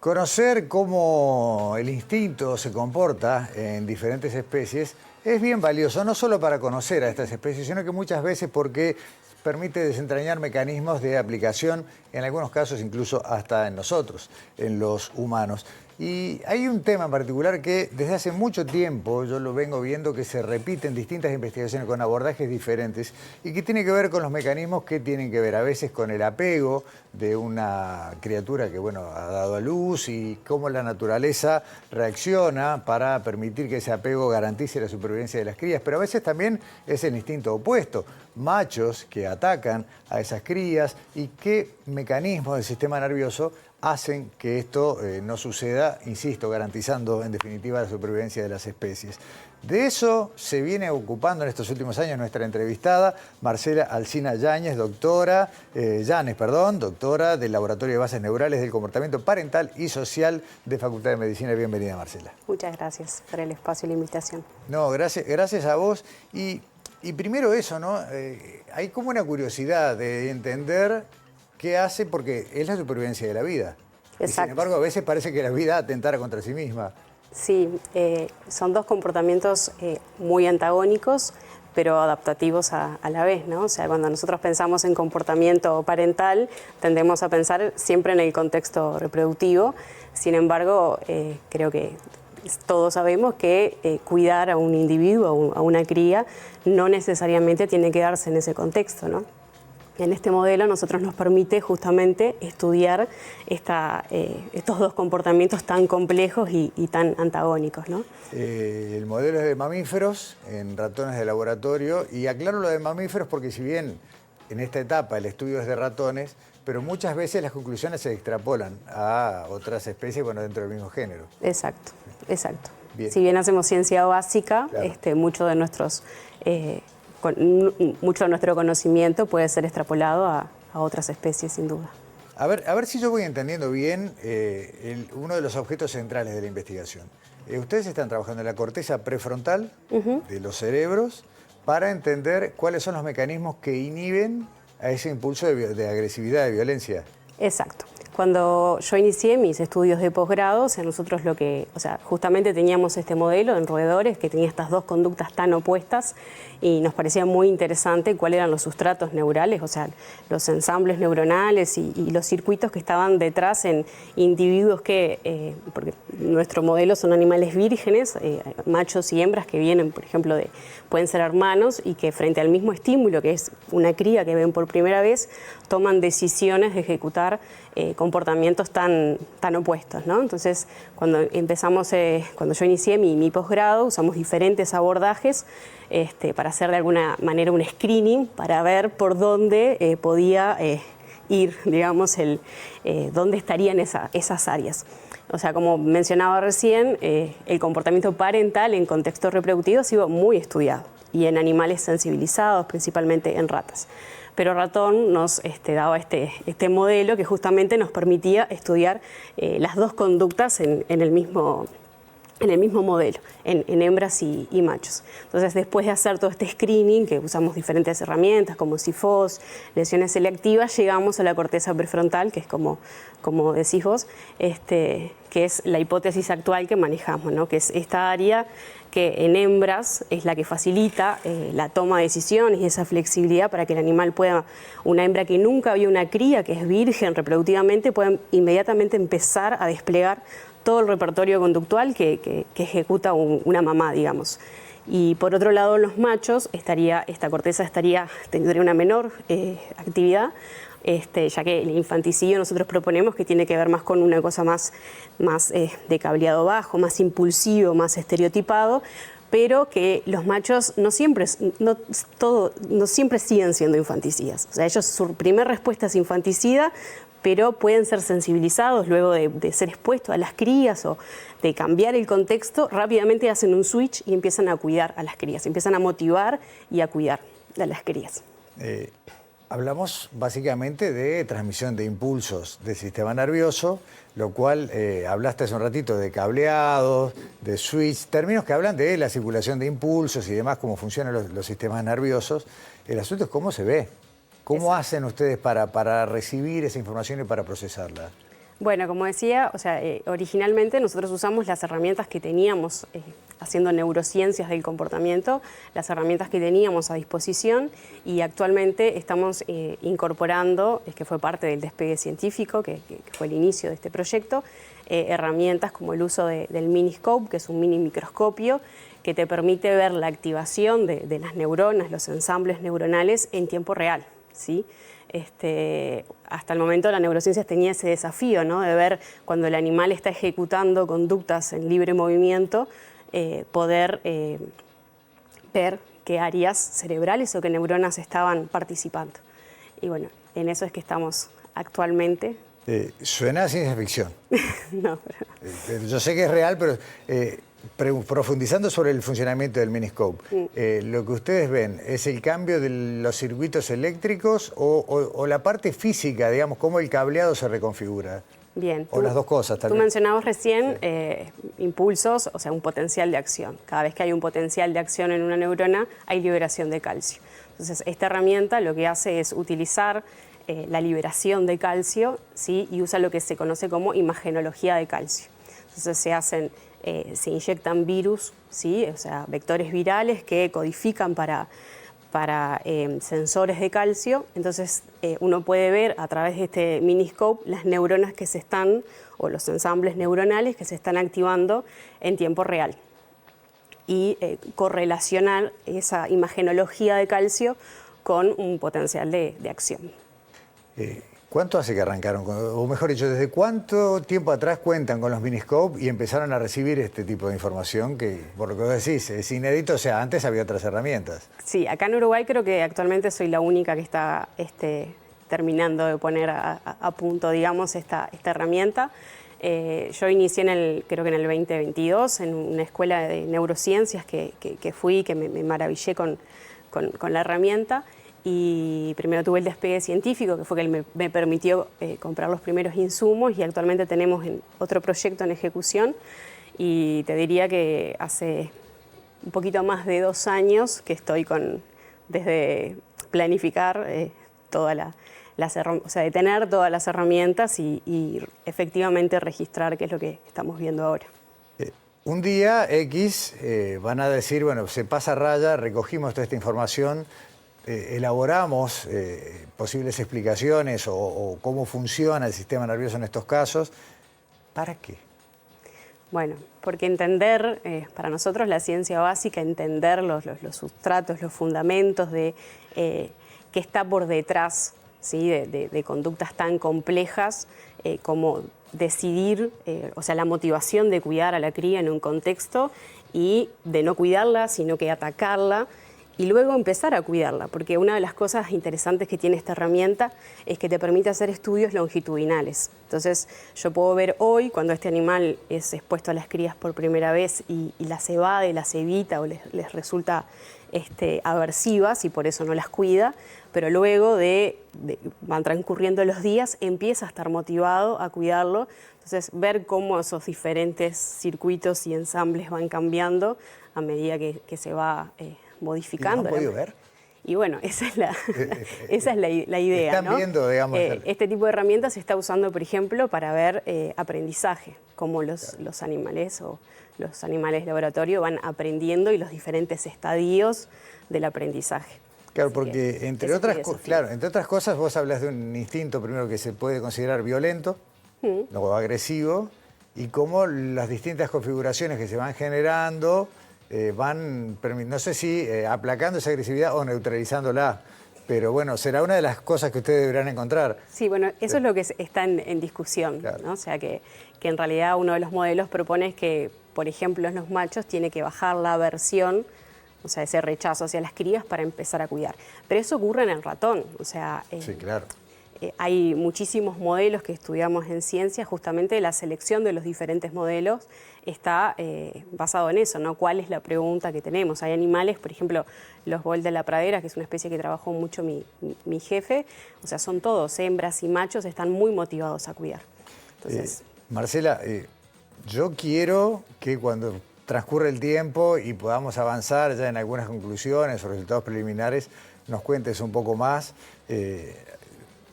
Conocer cómo el instinto se comporta en diferentes especies es bien valioso, no solo para conocer a estas especies, sino que muchas veces porque permite desentrañar mecanismos de aplicación, en algunos casos incluso hasta en nosotros, en los humanos. Y hay un tema en particular que desde hace mucho tiempo yo lo vengo viendo que se repite en distintas investigaciones con abordajes diferentes y que tiene que ver con los mecanismos que tienen que ver a veces con el apego de una criatura que, bueno, ha dado a luz y cómo la naturaleza reacciona para permitir que ese apego garantice la supervivencia de las crías, pero a veces también es el instinto opuesto, machos que atacan a esas crías y qué mecanismos del sistema nervioso hacen que esto no suceda, insisto, garantizando en definitiva la supervivencia de las especies. De eso se viene ocupando en estos últimos años nuestra entrevistada, Marcela Alsina Yáñez, doctora del Laboratorio de Bases Neurales del Comportamiento Parental y Social de Facultad de Medicina. Bienvenida, Marcela. Muchas gracias por el espacio y la invitación. No, gracias a vos. Y primero eso, ¿no? Hay como una curiosidad de entender qué hace, porque es la supervivencia de la vida. Exacto. Y sin embargo, a veces parece que la vida atentara contra sí misma. Sí, son dos comportamientos muy antagónicos, pero adaptativos a la vez, ¿no? O sea, cuando nosotros pensamos en comportamiento parental, tendemos a pensar siempre en el contexto reproductivo. Sin embargo, creo que todos sabemos que cuidar a un individuo, a una cría, no necesariamente tiene que darse en ese contexto, ¿no? En este modelo nosotros nos permite justamente estudiar estos dos comportamientos tan complejos y tan antagónicos, ¿no? El modelo es de mamíferos, en ratones de laboratorio, y aclaro lo de mamíferos porque si bien en esta etapa el estudio es de ratones, pero muchas veces las conclusiones se extrapolan a otras especies, bueno, dentro del mismo género. Exacto, exacto. Bien. Si bien hacemos ciencia básica, claro, mucho de nuestro conocimiento puede ser extrapolado a otras especies, sin duda. A ver si yo voy entendiendo bien uno de los objetos centrales de la investigación. Ustedes están trabajando en la corteza prefrontal de los cerebros para entender cuáles son los mecanismos que inhiben a ese impulso de agresividad, de violencia. Exacto. Cuando yo inicié mis estudios de posgrado, nosotros justamente teníamos este modelo en roedores que tenía estas dos conductas tan opuestas y nos parecía muy interesante cuáles eran los sustratos neurales, o sea, los ensambles neuronales y los circuitos que estaban detrás en individuos que, porque nuestro modelo son animales vírgenes, machos y hembras que vienen, por ejemplo, pueden ser hermanos y que frente al mismo estímulo, que es una cría que ven por primera vez, toman decisiones de ejecutar comportamientos tan opuestos, ¿no? Entonces, cuando yo inicié mi posgrado, usamos diferentes abordajes para hacer de alguna manera un screening para ver por dónde podía ir, digamos, dónde estarían esas áreas. O sea, como mencionaba recién, el comportamiento parental en contexto reproductivo ha sido muy estudiado y en animales sensibilizados, principalmente en ratas. Pero ratón nos daba este modelo que justamente nos permitía estudiar las dos conductas en el mismo modelo, en hembras y machos. Entonces, después de hacer todo este screening, que usamos diferentes herramientas como CIFOS, lesiones selectivas, llegamos a la corteza prefrontal, que es como decís vos, que es la hipótesis actual que manejamos, ¿no? Que es esta área que en hembras es la que facilita la toma de decisiones y esa flexibilidad para que el animal pueda, una hembra que nunca vio una cría, que es virgen reproductivamente, pueda inmediatamente empezar a desplegar todo el repertorio conductual que ejecuta una mamá, digamos. Y por otro lado, en los machos, esta corteza tendría una menor actividad, ya que el infanticidio nosotros proponemos que tiene que ver más con una cosa más de cableado bajo, más impulsivo, más estereotipado, pero que los machos no siempre siguen siendo infanticidas. O sea, ellos, su primera respuesta es infanticida, pero pueden ser sensibilizados luego de ser expuestos a las crías o de cambiar el contexto, rápidamente hacen un switch y empiezan a cuidar a las crías, empiezan a motivar y a cuidar a las crías. Hablamos básicamente de transmisión de impulsos del sistema nervioso, lo cual hablaste hace un ratito de cableados, de switch, términos que hablan de la circulación de impulsos y demás, cómo funcionan los sistemas nerviosos. El asunto es cómo se ve. ¿Cómo hacen ustedes para recibir esa información y para procesarla? Bueno, como decía, o sea, originalmente nosotros usamos las herramientas que teníamos haciendo neurociencias del comportamiento, las herramientas que teníamos a disposición, y actualmente estamos incorporando, que fue parte del despegue científico, que fue el inicio de este proyecto, herramientas como el uso del Miniscope, que es un mini microscopio que te permite ver la activación de las neuronas, los ensambles neuronales en tiempo real, ¿sí? Hasta el momento la neurociencia tenía ese desafío, ¿no?, de ver cuando el animal está ejecutando conductas en libre movimiento, poder ver qué áreas cerebrales o qué neuronas estaban participando. Y bueno, en eso es que estamos actualmente. Suena a ciencia ficción. No, Yo sé que es real, pero profundizando sobre el funcionamiento del Miniscope, lo que ustedes ven, ¿es el cambio de los circuitos eléctricos o la parte física, digamos, cómo el cableado se reconfigura? Bien. O las dos cosas también. Tú mencionabas recién impulsos, o sea, un potencial de acción. Cada vez que hay un potencial de acción en una neurona, hay liberación de calcio. Entonces, esta herramienta lo que hace es utilizar la liberación de calcio, ¿sí?, y usa lo que se conoce como imagenología de calcio. Entonces, se inyectan virus, ¿sí?, o sea, vectores virales que codifican para sensores de calcio. Entonces uno puede ver a través de este Miniscope las neuronas que se están, o los ensambles neuronales que se están activando en tiempo real, y correlacionar esa imagenología de calcio con un potencial de acción. ¿Cuánto hace que arrancaron? O mejor dicho, ¿desde cuánto tiempo atrás cuentan con los Miniscope y empezaron a recibir este tipo de información que, por lo que vos decís, es inédito? O sea, antes había otras herramientas. Sí, acá en Uruguay creo que actualmente soy la única que está terminando de poner a punto, digamos, esta herramienta. Yo inicié creo que en el 2022, en una escuela de neurociencias que fui, que me maravillé con la herramienta. Y primero tuve el despegue científico, que fue que me permitió comprar los primeros insumos, y actualmente tenemos otro proyecto en ejecución, y te diría que hace un poquito más de 2 años que estoy desde planificar o sea, de tener todas las herramientas y efectivamente registrar qué es lo que estamos viendo ahora. Un día X van a decir, bueno, se pasa raya, recogimos toda esta información, elaboramos posibles explicaciones o cómo funciona el sistema nervioso en estos casos. ¿Para qué? Bueno, porque entender, para nosotros la ciencia básica, entender los sustratos, los fundamentos de qué está por detrás, ¿sí?, de conductas tan complejas como decidir, o sea, la motivación de cuidar a la cría en un contexto y de no cuidarla, sino que atacarla, y luego empezar a cuidarla, porque una de las cosas interesantes que tiene esta herramienta es que te permite hacer estudios longitudinales. Entonces, yo puedo ver hoy, cuando este animal es expuesto a las crías por primera vez y las evade, las evita o les resulta aversivas y por eso no las cuida, pero luego van transcurriendo los días, empieza a estar motivado a cuidarlo. Entonces, ver cómo esos diferentes circuitos y ensambles van cambiando a medida que se va modificando. ¿Y lo han podido ver? Y bueno, esa es la idea, Están ¿no? viendo, digamos. Este tipo de herramientas se está usando, por ejemplo, para ver aprendizaje, cómo los animales o los animales de laboratorio van aprendiendo y los diferentes estadios del aprendizaje. Claro, porque entre otras cosas vos hablas de un instinto primero que se puede considerar violento, luego agresivo, y cómo las distintas configuraciones que se van generando van, no sé si aplacando esa agresividad o neutralizándola, pero bueno, será una de las cosas que ustedes deberán encontrar. Sí, bueno, eso es lo que está en discusión, claro, ¿no? O sea, que en realidad uno de los modelos propone es que, por ejemplo, en los machos tiene que bajar la aversión, o sea, ese rechazo hacia las crías para empezar a cuidar. Pero eso ocurre en el ratón, o sea... sí, claro. Hay muchísimos modelos que estudiamos en ciencia, justamente la selección de los diferentes modelos está basado en eso, ¿no? ¿Cuál es la pregunta que tenemos? Hay animales, por ejemplo, los bol de la pradera, que es una especie que trabajó mucho mi jefe, o sea, son todos hembras y machos, están muy motivados a cuidar. Entonces... Marcela, yo quiero que cuando transcurre el tiempo y podamos avanzar ya en algunas conclusiones o resultados preliminares, nos cuentes un poco más.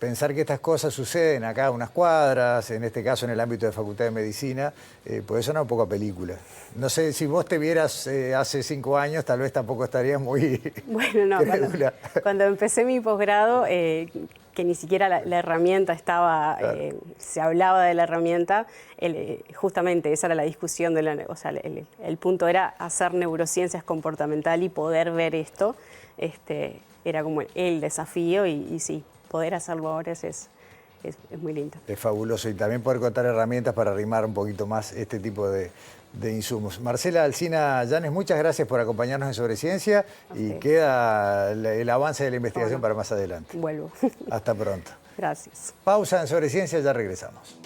pensar que estas cosas suceden acá a unas cuadras, en este caso en el ámbito de Facultad de Medicina, puede sonar un poco a película. No sé, si vos te vieras hace 5 años, tal vez tampoco estarías muy Bueno, no, cuando empecé mi posgrado, que ni siquiera la herramienta estaba, claro. Se hablaba de la herramienta, justamente esa era la discusión, o sea, el punto era hacer neurociencias comportamental y poder ver esto, era como el desafío y sí, poder hacerlo ahora es muy lindo. Es fabuloso, y también poder contar herramientas para arrimar un poquito más este tipo de insumos. Marcela Alsina Yanes, muchas gracias por acompañarnos en Sobre Ciencia y queda el avance de la investigación para más adelante. Vuelvo. Hasta pronto. Gracias. Pausa en Sobre Ciencia, ya regresamos.